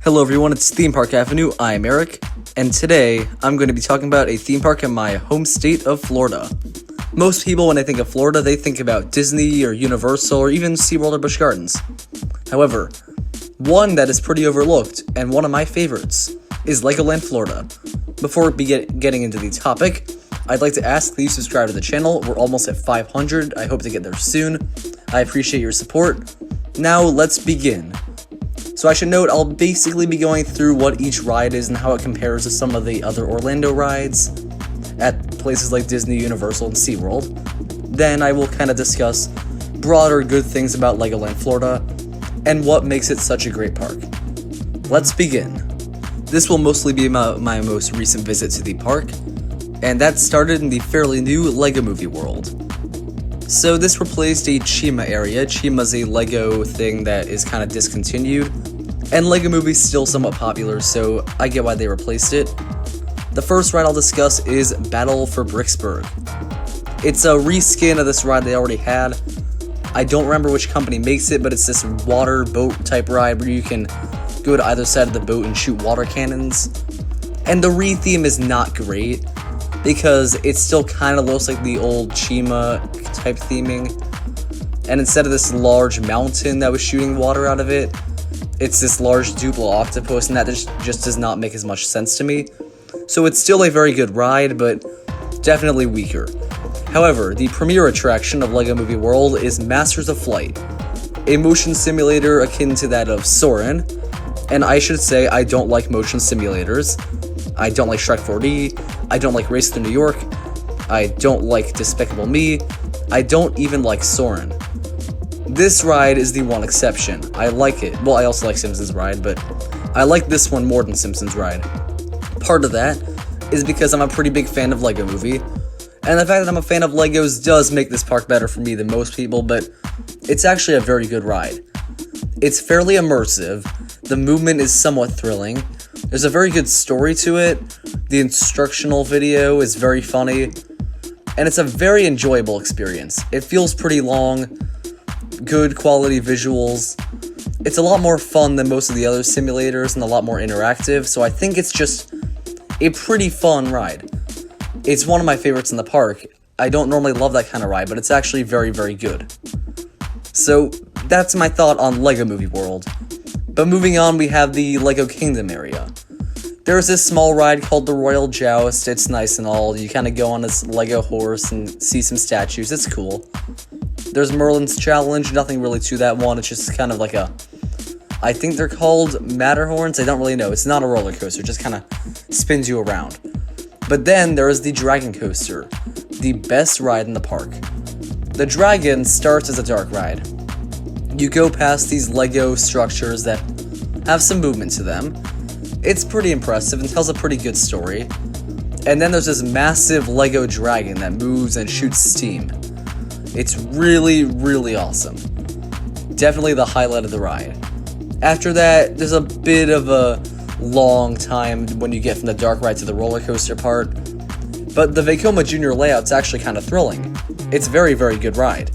Hello everyone, it's Theme Park Avenue. I'm Eric, and today I'm going to be talking about a theme park in my home state of Florida. Most people, when they think of Florida, they think about Disney or Universal or even SeaWorld or Busch Gardens. However, one that is pretty overlooked, and one of my favorites, is Legoland Florida. Before getting into the topic, I'd like to ask that you subscribe to the channel. We're almost at 500. I hope to get there soon. I appreciate your support. Now let's begin. So I should note, I'll basically be going through what each ride is and how it compares to some of the other Orlando rides at places like Disney, Universal, and SeaWorld. Then I will kind of discuss broader good things about Legoland Florida and what makes it such a great park. Let's begin. This will mostly be my most recent visit to the park, and that started in the fairly new Lego Movie World. So this replaced a Chima area. Chima's a Lego thing that is kind of discontinued, and Lego Movie's still somewhat popular, so I get why they replaced it. The first ride I'll discuss is Battle for Bricksburg. It's a reskin of this ride they already had. I don't remember which company makes it, but it's this water boat type ride where you can go to either side of the boat and shoot water cannons. And the re-theme is not great, because it still kind of looks like the old Chima type theming. And instead of this large mountain that was shooting water out of it, it's this large Duplo octopus, and that just does not make as much sense to me. So it's still a very good ride, but definitely weaker. However, the premier attraction of Lego Movie World is Masters of Flight, a motion simulator akin to that of Soarin'. And I should say, I don't like motion simulators. I don't like Shrek 4D, I don't like Race to New York, I don't like Despicable Me, I don't even like Soarin'. This ride is the one exception. I like it. Well, I also like Simpsons Ride, but I like this one more than Simpsons Ride. Part of that is because I'm a pretty big fan of Lego Movie, and the fact that I'm a fan of Legos does make this park better for me than most people, but it's actually a very good ride. It's fairly immersive, the movement is somewhat thrilling, there's a very good story to it, the instructional video is very funny, and it's a very enjoyable experience. It feels pretty long, good quality visuals. It's a lot more fun than most of the other simulators and a lot more interactive, so I think it's just a pretty fun ride. It's one of my favorites in the park. I don't normally love that kind of ride, but it's actually very, very good. So that's my thought on Lego Movie World. But moving on, we have the Lego Kingdom area. There's this small ride called the Royal Joust. It's nice and all. You kind of go on this Lego horse and see some statues. It's cool. There's Merlin's Challenge. Nothing really to that one. It's just kind of like I think they're called Matterhorns. I don't really know. It's not a roller coaster. It just kind of spins you around. But then there is the Dragon Coaster, the best ride in the park. The Dragon starts as a dark ride. You go past these Lego structures that have some movement to them. It's pretty impressive and tells a pretty good story. And then there's this massive Lego dragon that moves and shoots steam. It's really, really awesome. Definitely the highlight of the ride. After that, there's a bit of a long time when you get from the dark ride to the roller coaster part. But the Vekoma Jr. layout's actually kind of thrilling. It's a very, very good ride.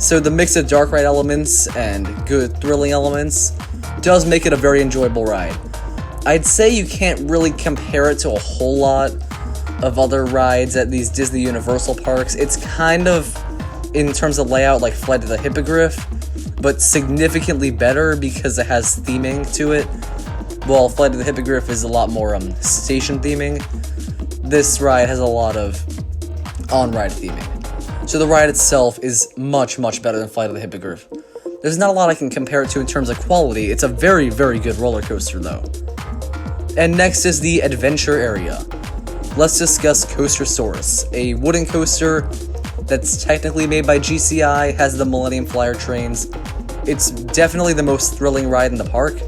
So the mix of dark ride elements and good thrilling elements does make it a very enjoyable ride. I'd say you can't really compare it to a whole lot of other rides at these Disney Universal parks. It's kind of, in terms of layout, like Flight of the Hippogriff, but significantly better because it has theming to it. While Flight of the Hippogriff is a lot more station theming, this ride has a lot of on-ride theming. So the ride itself is much, much better than Flight of the Hippogriff. There's not a lot I can compare it to in terms of quality. It's a very, very good roller coaster though. And next is the adventure area. Let's discuss Coastersaurus, a wooden coaster that's technically made by GCI, has the Millennium Flyer trains. It's definitely the most thrilling ride in the park.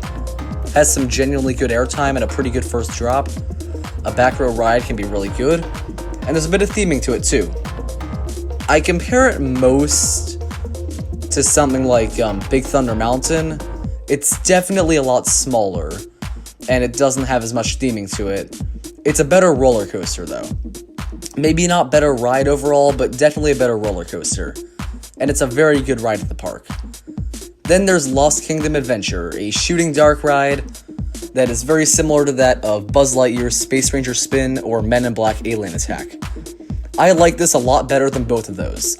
Has some genuinely good airtime and a pretty good first drop. A back row ride can be really good. And there's a bit of theming to it too. I compare it most to something like Big Thunder Mountain. It's definitely a lot smaller, and it doesn't have as much theming to it. It's a better roller coaster though. Maybe not better ride overall, but definitely a better roller coaster. And it's a very good ride at the park. Then there's Lost Kingdom Adventure, a shooting dark ride. that is very similar to that of Buzz Lightyear's Space Ranger Spin or Men in Black Alien Attack. I like this a lot better than both of those.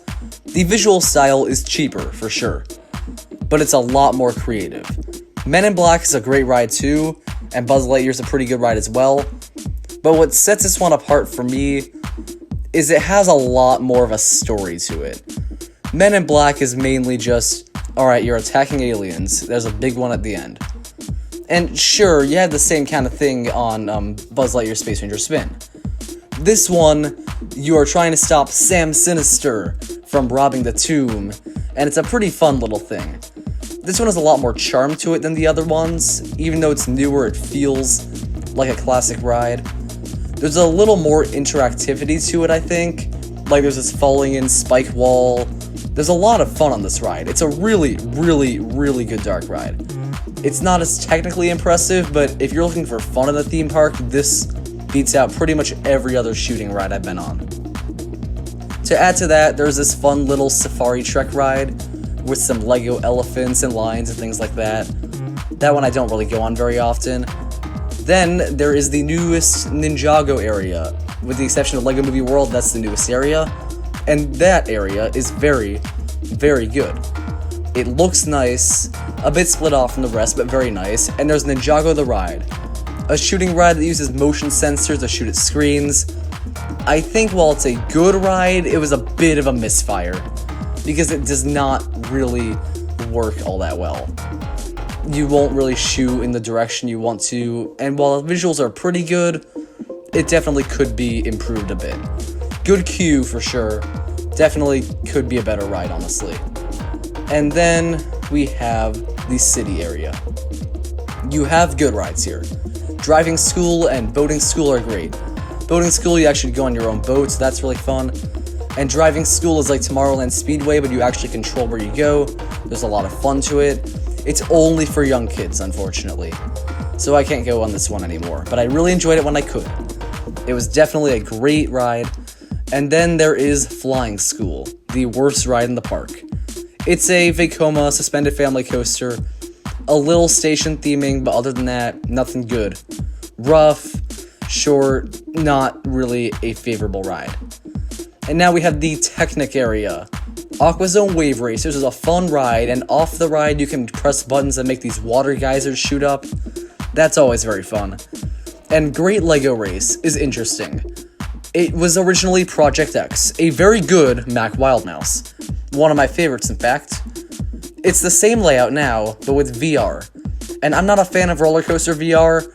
The visual style is cheaper, for sure, but it's a lot more creative. Men in Black is a great ride too, and Buzz Lightyear is a pretty good ride as well, but what sets this one apart for me is it has a lot more of a story to it. Men in Black is mainly just, alright, you're attacking aliens, there's a big one at the end. And sure, you had the same kind of thing on Buzz Lightyear Space Ranger Spin. This one, you are trying to stop Sam Sinister from robbing the tomb, and it's a pretty fun little thing. This one has a lot more charm to it than the other ones. Even though it's newer, it feels like a classic ride. There's a little more interactivity to it, I think. Like there's this falling in spike wall. There's a lot of fun on this ride. It's a really, really, really good dark ride. It's not as technically impressive, but if you're looking for fun in a theme park, this beats out pretty much every other shooting ride I've been on. To add to that, there's this fun little safari trek ride with some Lego elephants and lions and things like that. That one I don't really go on very often. Then there is the newest Ninjago area. With the exception of Lego Movie World, that's the newest area. And that area is very, very good. It looks nice, a bit split off from the rest, but very nice. And there's Ninjago the Ride, a shooting ride that uses motion sensors to shoot at screens. I think while it's a good ride, it was a bit of a misfire, because it does not really work all that well. You won't really shoot in the direction you want to, and while the visuals are pretty good, it definitely could be improved a bit. Good queue for sure, definitely could be a better ride, honestly. And then we have the city area. You have good rides here. Driving School and Boating School are great. Boating School, you actually go on your own boat, so that's really fun. And Driving School is like Tomorrowland Speedway, but you actually control where you go. There's a lot of fun to it. It's only for young kids, unfortunately. So I can't go on this one anymore, but I really enjoyed it when I could. It was definitely a great ride. And then there is Flying School, the worst ride in the park. It's a Vekoma suspended family coaster, a little station theming, but other than that, nothing good. Rough, short, not really a favorable ride. And now we have the Technic area. AquaZone Wave Racers is a fun ride, and off the ride you can press buttons that make these water geysers shoot up. That's always very fun. And Great Lego Race is interesting. It was originally Project X, a very good Mack Wildmouse. One of my favorites, in fact. It's the same layout now, but with VR. And I'm not a fan of roller coaster VR.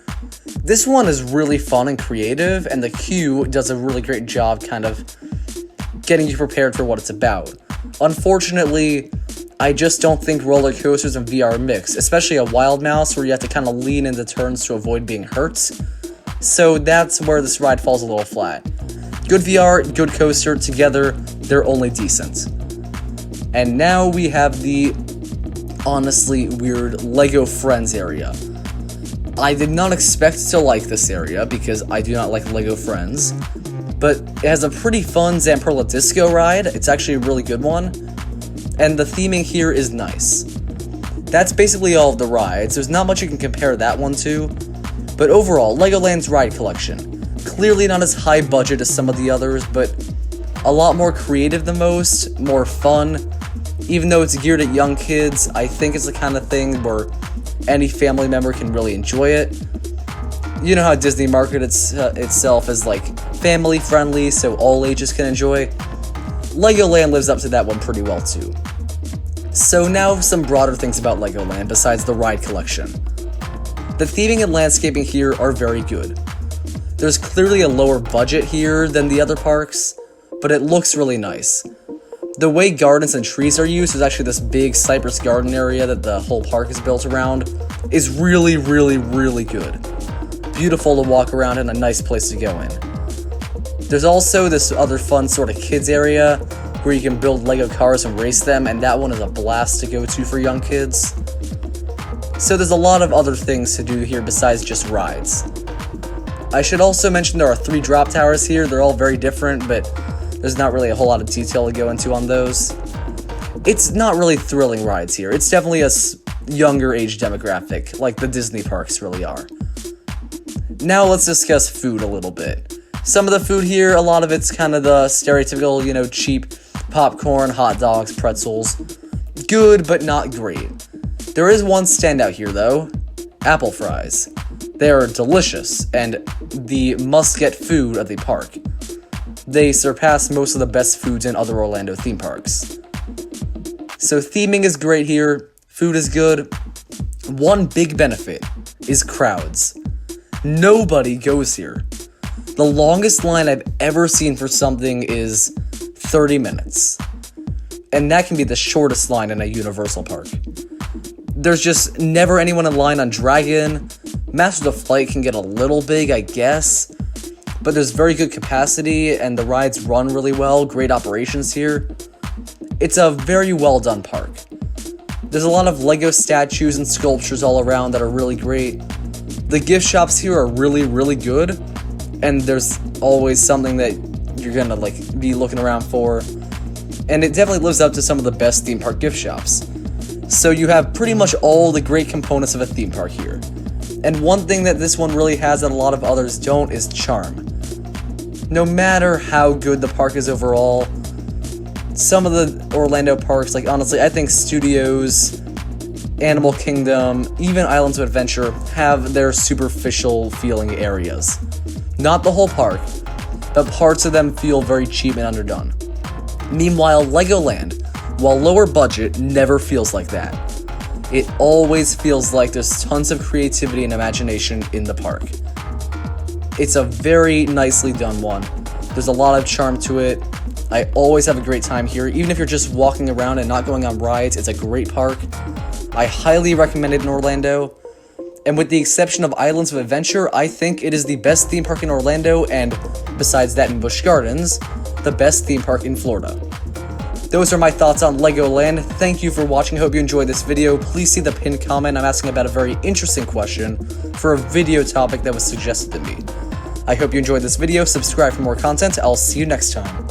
This one is really fun and creative, and the queue does a really great job kind of getting you prepared for what it's about. Unfortunately, I just don't think roller coasters and VR mix, especially a Wild Mouse where you have to kind of lean into turns to avoid being hurt. So that's where this ride falls a little flat. Good VR, good coaster, together, they're only decent. And now we have the honestly weird Lego Friends area. I did not expect to like this area because I do not like Lego Friends, but it has a pretty fun Zamperla Disco ride. It's actually a really good one, and the theming here is nice. That's basically all of the rides. There's not much you can compare that one to, but overall, Legoland's ride collection. Clearly not as high budget as some of the others, but a lot more creative than most, more fun. Even though it's geared at young kids, I think it's the kind of thing where any family member can really enjoy it. You know how Disney markets itself as like family friendly, so all ages can enjoy. Legoland lives up to that one pretty well too. So now some broader things about Legoland besides the ride collection. The theming and landscaping here are very good. There's clearly a lower budget here than the other parks, but it looks really nice. The way gardens and trees are used, is actually this big cypress garden area that the whole park is built around, is really, really, really good. Beautiful to walk around and a nice place to go in. There's also this other fun sort of kids area where you can build Lego cars and race them, and that one is a blast to go to for young kids. So there's a lot of other things to do here besides just rides. I should also mention there are 3 drop towers here. They're all very different, but there's not really a whole lot of detail to go into on those. It's not really thrilling rides here. It's definitely a younger age demographic, like the Disney parks really are. Now let's discuss food a little bit. Some of the food here, a lot of it's kind of the stereotypical, cheap popcorn, hot dogs, pretzels. Good, but not great. There is one standout here, though. Apple fries. They are delicious, and the must-get food of the park. They surpass most of the best foods in other Orlando theme parks. So theming is great here, food is good. One big benefit is crowds. Nobody goes here. The longest line I've ever seen for something is 30 minutes. And that can be the shortest line in a Universal park. There's just never anyone in line on Dragon. Masters of Flight can get a little big, I guess. But there's very good capacity, and the rides run really well. Great operations here. It's a very well done park. There's a lot of Lego statues and sculptures all around that are really great. The gift shops here are really, really good. And there's always something that you're gonna be looking around for. And it definitely lives up to some of the best theme park gift shops. So you have pretty much all the great components of a theme park here. And one thing that this one really has that a lot of others don't is charm. No matter how good the park is overall, some of the Orlando parks, honestly, I think Studios, Animal Kingdom, even Islands of Adventure have their superficial feeling areas. Not the whole park, but parts of them feel very cheap and underdone. Meanwhile, Legoland, while lower budget, never feels like that. It always feels like there's tons of creativity and imagination in the park. It's a very nicely done one. There's a lot of charm to it. I always have a great time here. Even if you're just walking around and not going on rides, it's a great park. I highly recommend it in Orlando. And with the exception of Islands of Adventure, I think it is the best theme park in Orlando, and besides that in Busch Gardens, the best theme park in Florida. Those are my thoughts on Legoland. Thank you for watching. I hope you enjoyed this video. Please see the pinned comment. I'm asking about a very interesting question for a video topic that was suggested to me. I hope you enjoyed this video. Subscribe for more content. I'll see you next time.